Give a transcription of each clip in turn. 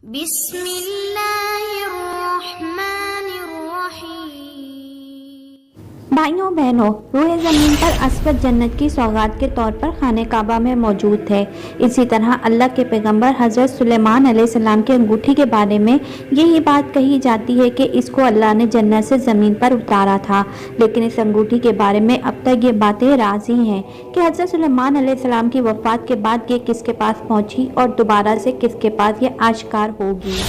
بسم اللہ الرحمن الرحیم۔ بھائیوں بہنوں، روئے زمین پر اسود جنت کی سوغات کے طور پر خانہ کعبہ میں موجود ہے۔ اسی طرح اللہ کے پیغمبر حضرت سلیمان علیہ السلام کی انگوٹھی کے بارے میں یہی بات کہی جاتی ہے کہ اس کو اللہ نے جنت سے زمین پر اتارا تھا، لیکن اس انگوٹھی کے بارے میں اب تک یہ باتیں راز ہی ہیں کہ حضرت سلیمان علیہ السلام کی وفات کے بعد یہ کس کے پاس پہنچی اور دوبارہ سے کس کے پاس یہ آشکار ہوگی۔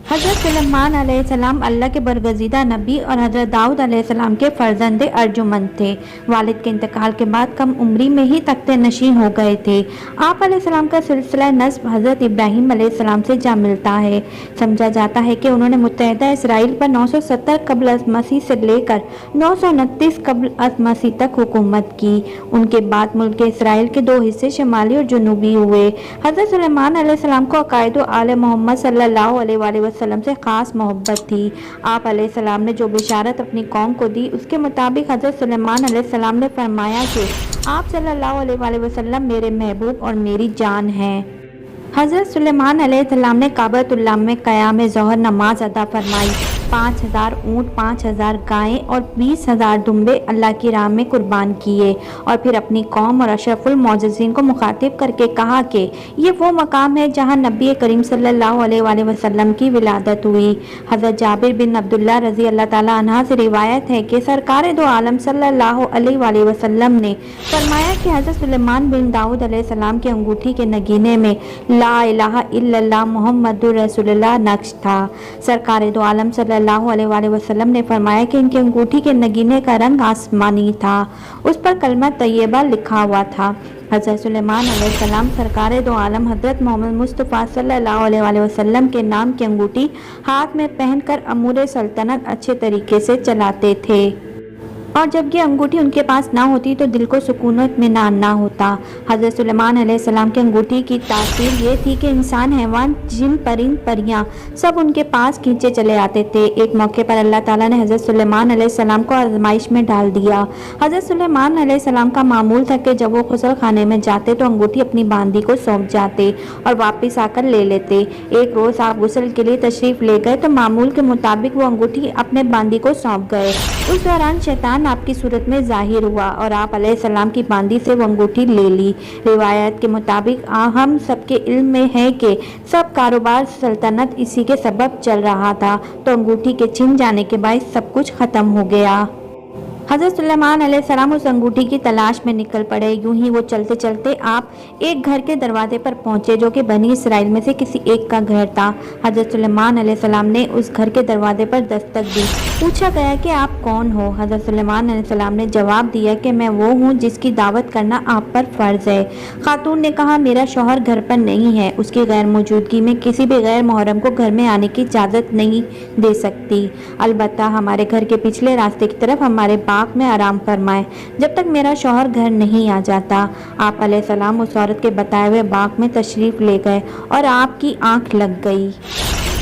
حضرت سلیمان علیہ السلام اللہ کے برگزیدہ نبی اور حضرت داؤد علیہ السلام کے فرزند ارجمند تھے۔ والد کے انتقال کے بعد کم عمری میں ہی تخت نشین ہو گئے تھے۔ آپ علیہ السلام کا سلسلہ نسب حضرت ابراہیم علیہ السلام سے جا ملتا ہے۔ سمجھا جاتا ہے کہ انہوں نے متحدہ اسرائیل پر 970 قبل از مسیح سے لے کر 929 قبل از مسیح تک حکومت کی۔ ان کے بعد ملک اسرائیل کے دو حصے شمالی اور جنوبی ہوئے۔ حضرت سلیمان علیہ السلام کو عقائد و آل محمد صلی اللہ علیہ وآلہ وسلم سے خاص محبت تھی۔ آپ علیہ السلام نے جو بشارت اپنی قوم کو دی، اس کے مطابق حضرت سلیمان علیہ السلام نے فرمایا کہ آپ صلی اللہ علیہ وآلہ وسلم میرے محبوب اور میری جان ہیں۔ حضرت سلیمان علیہ السلام نے کعبۃ اللہ میں قیام ظہر نماز ادا فرمائی۔ 5000 اونٹ، 5000 گائیں اور 20,000 دمبے اللہ کی راہ میں قربان کیے، اور پھر اپنی قوم اور اشرف المعززین کو مخاطب کر کے کہا کہ یہ وہ مقام ہے جہاں نبی کریم صلی اللہ علیہ وآلہ وسلم کی ولادت ہوئی۔ حضرت جابر بن عبداللہ رضی اللہ تعالیٰ عنہ سے روایت ہے کہ سرکار دو عالم صلی اللہ علیہ وآلہ وسلم نے فرمایا کہ حضرت سلیمان بن داؤد علیہ السلام کے انگوٹھی کے نگینے میں لا الہ الا اللہ محمد رسول اللہ نقش تھا۔ سرکار دو عالم صلی اللہ علیہ وآلہ وسلم نے فرمایا کہ ان کی انگوٹھی کے نگینے کا رنگ آسمانی تھا، اس پر کلمہ طیبہ لکھا ہوا تھا۔ حضرت سلیمان علیہ السلام سرکار دو عالم حضرت محمد مصطفیٰ صلی اللہ علیہ وآلہ وسلم کے نام کی انگوٹھی ہاتھ میں پہن کر امور سلطنت اچھے طریقے سے چلاتے تھے، اور جب یہ انگوٹھی ان کے پاس نہ ہوتی تو دل کو سکون و اطمینان نہ ہوتا۔ حضرت سلیمان علیہ السلام کی انگوٹھی کی تاثیر یہ تھی کہ انسان، حیوان، جن، پرند، پریاں سب ان کے پاس کھینچے چلے آتے تھے۔ ایک موقع پر اللہ تعالیٰ نے حضرت سلیمان علیہ السلام کو آزمائش میں ڈال دیا۔ حضرت سلیمان علیہ السلام کا معمول تھا کہ جب وہ غسل خانے میں جاتے تو انگوٹھی اپنی باندی کو سونپ جاتے اور واپس آ کر لے لیتے۔ ایک روز آپ غسل کے لیے تشریف لے گئے تو معمول کے مطابق وہ انگوٹھی اپنے باندی کو سونپ گئے۔ اس دوران شیطان آپ کی صورت میں ظاہر ہوا اور آپ علیہ السلام کی باندی سے وہ انگوٹھی لے لی۔ روایت کے مطابق ہم سب کے علم میں ہے کہ سب کاروبار سلطنت اسی کے سبب چل رہا تھا، تو انگوٹھی کے چھن جانے کے باعث سب کچھ ختم ہو گیا۔ حضرت سلیمان علیہ السلام اس انگوٹھی کی تلاش میں نکل پڑے۔ یوں ہی وہ چلتے چلتے آپ ایک گھر کے دروازے پر پہنچے جو کہ بنی اسرائیل میں سے کسی ایک کا گھر تھا۔ حضرت سلیمان علیہ السلام نے اس گھر کے دروازے پر دستک دی۔ پوچھا گیا کہ آپ کون ہو؟ حضرت سلیمان علیہ السلام نے جواب دیا کہ میں وہ ہوں جس کی دعوت کرنا آپ پر فرض ہے۔ خاتون نے کہا میرا شوہر گھر پر نہیں ہے، اس کی غیر موجودگی میں کسی بھی غیر محرم کو گھر میں آنے کی اجازت نہیں دے سکتی، البتہ ہمارے گھر کے پچھلے راستے کی طرف ہمارے باغ میں آرام فرمائے جب تک میرا شوہر گھر نہیں آ جاتا۔ آپ علیہ السلام اس عورت کے بتائے ہوئے باغ میں تشریف لے گئے اور آپ کی آنکھ لگ گئی۔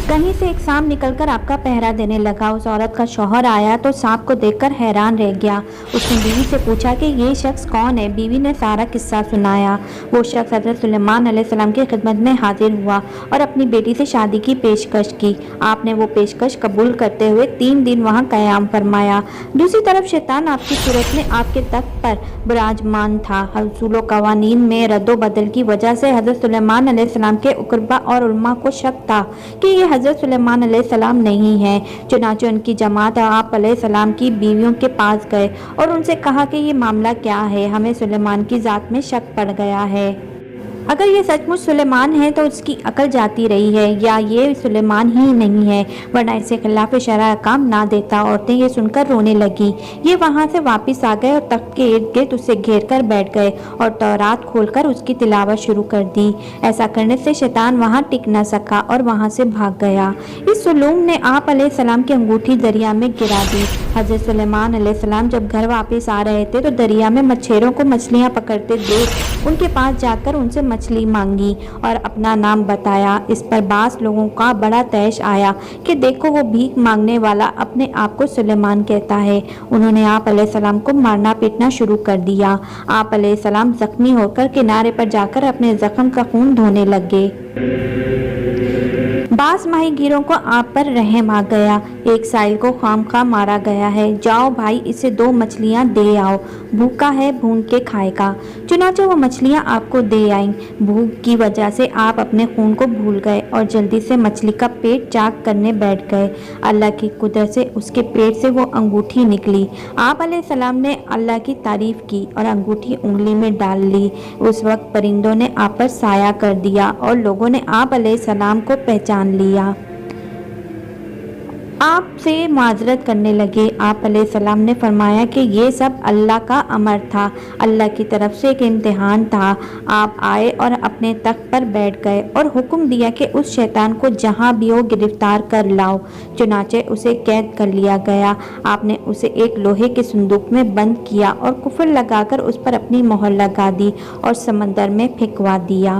کہیں سے ایک سانپ نکل کر آپ کا پہرا دینے لگا۔ اس عورت کا شوہر آیا تو سانپ کو دیکھ کر حیران رہ گیا۔ اس نے بیوی سے پوچھا کہ یہ شخص کون ہے؟ بیوی نے سارا قصہ سنایا۔ وہ شخص حضرت سلیمان علیہ السلام کی خدمت میں حاضر ہوا اور اپنی بیٹی سے شادی کی پیشکش کی۔ آپ نے وہ پیشکش قبول کرتے ہوئے 3 دن وہاں قیام فرمایا۔ دوسری طرف شیطان آپ کی صورت میں آپ کے تخت پر براجمان تھا۔ اصول و قوانین میں رد و بدل کی وجہ سے حضرت سلیمان علیہ السلام کے اقربا اور علماء کو شک تھا کہ یہ حضرت سلیمان علیہ السلام نہیں ہے۔ چنانچہ ان کی جماعت آپ علیہ السلام کی بیویوں کے پاس گئے اور ان سے کہا کہ یہ معاملہ کیا ہے؟ ہمیں سلیمان کی ذات میں شک پڑ گیا ہے۔ اگر یہ سچ مچ سلیمان ہے تو اس کی عقل جاتی رہی ہے، یا یہ سلیمان ہی نہیں ہے، ورنہ اسے خلاف شرع کام نہ دیتا۔ عورتیں یہ سن کر رونے لگی۔ یہ وہاں سے واپس آ گئے اور تخت کے ارد گرد اسے گھیر کر بیٹھ گئے اور تورات کھول کر اس کی تلاوت شروع کر دی۔ ایسا کرنے سے شیطان وہاں ٹک نہ سکا اور وہاں سے بھاگ گیا۔ اس ظلم نے آپ علیہ السلام کی انگوٹھی دریا میں گرا دی۔ حضرت سلیمان علیہ السلام جب گھر واپس آ رہے تھے تو دریا میں مچھیروں کو مچھلیاں پکڑتے دیکھ ان کے پاس جا کر ان سے مچھلی مانگی اور اپنا نام بتایا۔ اس پر بعض لوگوں کا بڑا طیش آیا کہ دیکھو وہ بھیک مانگنے والا اپنے آپ کو سلیمان کہتا ہے۔ انہوں نے آپ علیہ السلام کو مارنا پیٹنا شروع کر دیا۔ آپ علیہ السلام زخمی ہو کر کنارے پر جا کر اپنے زخم کا خون دھونے لگے۔ بعض ماہی گیروں کو آپ پر رحم آ گیا۔ ایک سائل کو خام خواہ مارا گیا ہے، جاؤ بھائی اسے 2 مچھلیاں دے آؤ، بھوکا ہے بھون کے کھائے گا۔ چنانچہ وہ مچھلیاں آپ کو دے آئیں۔ بھوک کی وجہ سے آپ اپنے خون کو بھول گئے اور جلدی سے مچھلی کا پیٹ چاک کرنے بیٹھ گئے۔ اللہ کی قدرت سے اس کے پیٹ سے وہ انگوٹھی نکلی۔ آپ علیہ السلام نے اللہ کی تعریف کی اور انگوٹھی انگلی میں ڈال لی۔ اس وقت پرندوں نے آپ پر سایہ کر دیا اور لوگوں نے آپ علیہ السلام کو پہچان لیا۔ آپ سے معذرت کرنے لگے۔ آپ علیہ السلام نے فرمایا کہ یہ سب اللہ کا امر تھا، اللہ کی طرف سے ایک امتحان تھا۔ آپ آئے اور اپنے تخت پر بیٹھ گئے اور حکم دیا کہ اس شیطان کو جہاں بھی ہو گرفتار کر لاؤ۔ چنانچہ اسے قید کر لیا گیا۔ آپ نے اسے ایک لوہے کے صندوق میں بند کیا اور کفر لگا کر اس پر اپنی مہر لگا دی اور سمندر میں پھینکوا دیا،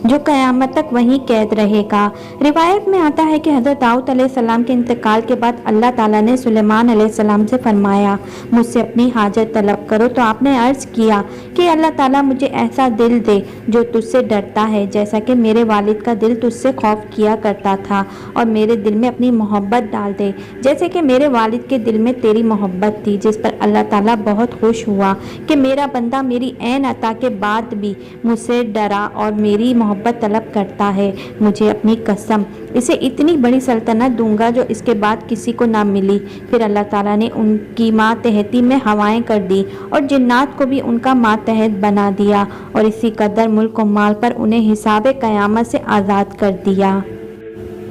جو قیامت تک وہیں قید رہے گا۔ روایت میں آتا ہے کہ حضرت داؤد علیہ السلام کے انتقال کے بعد اللہ تعالیٰ نے سلیمان علیہ السلام سے فرمایا مجھ سے اپنی حاجت طلب کرو، تو آپ نے عرض کیا کہ اللہ تعالیٰ مجھے ایسا دل دے جو تجھ سے ڈرتا ہے، جیسا کہ میرے والد کا دل تجھ سے خوف کیا کرتا تھا، اور میرے دل میں اپنی محبت ڈال دے جیسے کہ میرے والد کے دل میں تیری محبت تھی۔ جس پر اللہ تعالیٰ بہت خوش ہوا کہ میرا بندہ میری عین عطا کے بعد بھی مجھ سے ڈرا اور میری محبت طلب کرتا ہے۔ مجھے اپنی قسم اسے اتنی بڑی سلطنت دوں گا جو اس کے بعد کسی کو نہ ملی۔ پھر اللہ تعالیٰ نے ان کی ماتحتی میں ہوائیں کر دی اور جنات کو بھی ان کا ماتحت بنا دیا، اور اسی قدر ملک و مال پر انہیں حساب قیامت سے آزاد کر دیا۔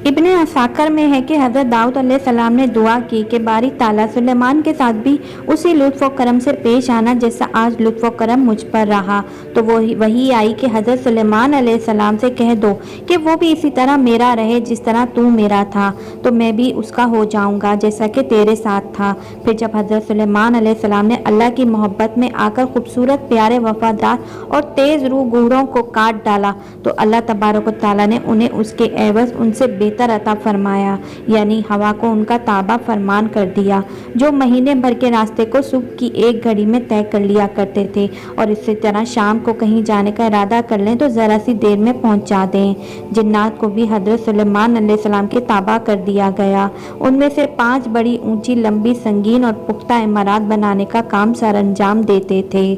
ابن عساکر میں ہے کہ حضرت داؤد علیہ السلام نے دعا کی کہ باری تعالیٰ سلیمان کے ساتھ بھی اسی لطف و کرم سے پیش آنا جیسا آج لطف و کرم مجھ پر رہا۔ تو وہی آئی کہ حضرت سلیمان علیہ السلام سے کہہ دو کہ وہ بھی اسی طرح میرا رہے جس طرح تو میرا تھا، تو میں بھی اس کا ہو جاؤں گا جیسا کہ تیرے ساتھ تھا۔ پھر جب حضرت سلیمان علیہ السلام نے اللہ کی محبت میں آ کر خوبصورت پیارے وفادار اور تیز روح گھوڑوں کو کاٹ ڈالا، تو اللہ تبارک و تعالیٰ نے انہیں اس کے عوض ان سے بہتر عطا فرمایا، یعنی ہوا کو ان کا تابع فرمان کر دیا، جو مہینے بھر کے راستے کو صبح کی 1 گھڑی میں طے کر لیا کرتے تھے، اور اسی طرح شام کو کہیں جانے کا ارادہ کر لیں تو ذرا سی دیر میں پہنچا دیں۔ جنات کو بھی حضرت سلیمان علیہ السلام کے تابع کر دیا گیا۔ ان میں سے 5 بڑی اونچی لمبی سنگین اور پختہ عمارات بنانے کا کام سر انجام دیتے تھے،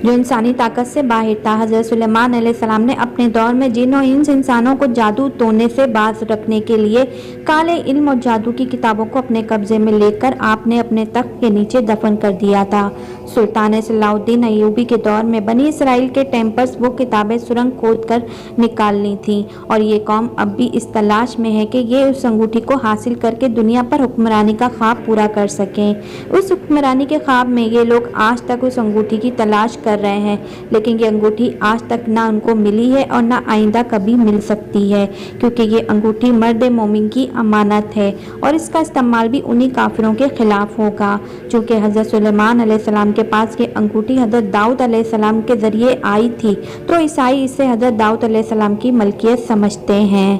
جو انسانی طاقت سے باہر تھا۔ حضرت سلیمان علیہ السلام نے اپنے دور میں جن و انس انسانوں کو جادو توڑنے سے باز رکھنے کے لیے کالے علم اور جادو کی کتابوں کو اپنے قبضے میں لے کر آپ نے اپنے تخت کے نیچے دفن کر دیا تھا۔ سلطان صلاح الدین ایوبی کے دور میں بنی اسرائیل کے ٹیمپلز وہ کتابیں سرنگ کھود کر نکالنی تھیں، اور یہ قوم اب بھی اس تلاش میں ہے کہ یہ اس انگوٹھی کو حاصل کر کے دنیا پر حکمرانی کا خواب پورا کر سکیں۔ اس حکمرانی کے خواب میں یہ لوگ آج تک اس انگوٹھی کی تلاش کر رہے ہیں، لیکن یہ انگوٹھی آج تک نہ ان کو ملی ہے اور نہ آئندہ کبھی مل سکتی ہے، کیونکہ یہ انگوٹھی مرد مومن کی امانت ہے، اور اس کا استعمال بھی انہی کافروں کے خلاف ہوگا۔ چونکہ حضرت سلیمان علیہ السلام کے پاس یہ انگوٹھی حضرت داؤد علیہ السلام کے ذریعے آئی تھی، تو عیسائی اسے حضرت داؤد علیہ السلام کی ملکیت سمجھتے ہیں،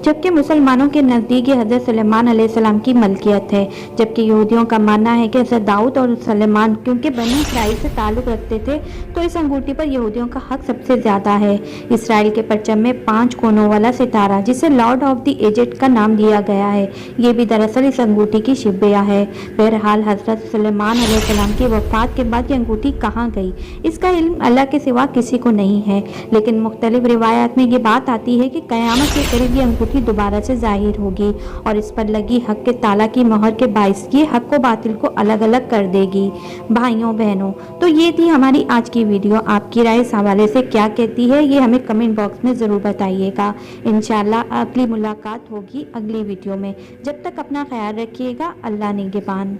جبکہ مسلمانوں کے نزدیک یہ حضرت سلیمان علیہ السلام کی ملکیت ہے۔ جبکہ یہودیوں کا ماننا ہے کہ حضرت داؤد اور سلیمان کیونکہ بنی اسرائیل سے تعلق رکھتے تھے، تو اس انگوٹھی پر یہودیوں کا حق سب سے زیادہ ہے۔ اسرائیل کے پرچم میں 5 کونوں والا ستارہ، جسے لارڈ آف دی ایجٹ کا نام دیا گیا ہے، یہ بھی دراصل اس انگوٹھی کی شبیہ ہے۔ بہرحال حضرت سلیمان علیہ السلام کی وفات کے بعد یہ انگوٹھی کہاں گئی، اس کا علم اللہ کے سوا کسی کو نہیں ہے، لیکن مختلف روایات میں یہ بات آتی ہے کہ قیامت کے قریب یہ انگوٹھی دوبارہ سے ظاہر ہوگی، اور اس پر لگی حق کے تعالیٰ کی مہر کے باعث یہ حق و باطل کو الگ الگ کر دے گی۔ بھائیوں بہنوں، تو یہ تھی ہماری آج کی ویڈیو۔ آپ کی رائے اس حوالے سے کیا کہتی ہے، یہ ہمیں کمنٹ باکس میں ضرور بتائیے گا۔ انشاءاللہ اگلی ملاقات ہوگی اگلی ویڈیو میں۔ جب تک اپنا خیال رکھیے گا۔ اللہ نگہبان۔